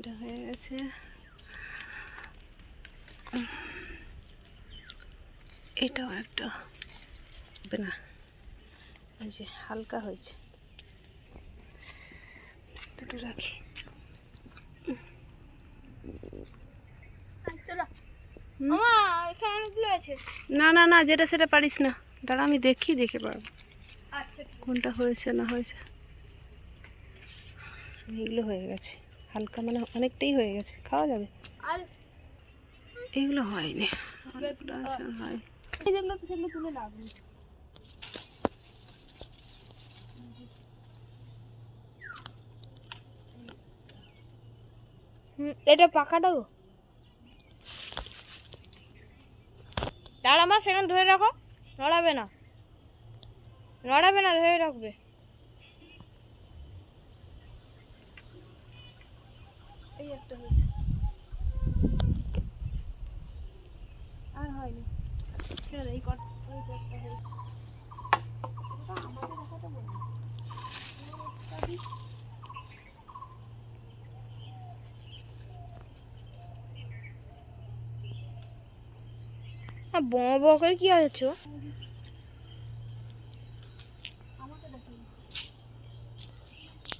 এটা হয়ে গেছে। এটাও একটা হবে না, এই যে হালকা হয়েছে, দুটো রাখি। না না না, যেটা সেটা পারিস না, দাঁড়া আমি দেখে পারবো কোনটা হয়েছে না হয়েছে। এগুলো হয়ে গেছে হালকা, মানে অনেকটাই হয়ে গেছে, খাওয়া যাবে। এগুলো হয়নি, অনেকগুলো আছে হয়। যেগুলো তো সেগুলো তুলে লাভ নেই। এটা পাকাটা গো, দাঁড়া মা, সেখানে ধরে রাখো, নড়াবে না ধরে রাখবে। এই একটা হয়েছে, আর হয়নি। ছেড়ে এই কট, ওই তো একটা হয়েছে। আমাদের কথা বলি বঁ বঁ করে কি হয়েছে?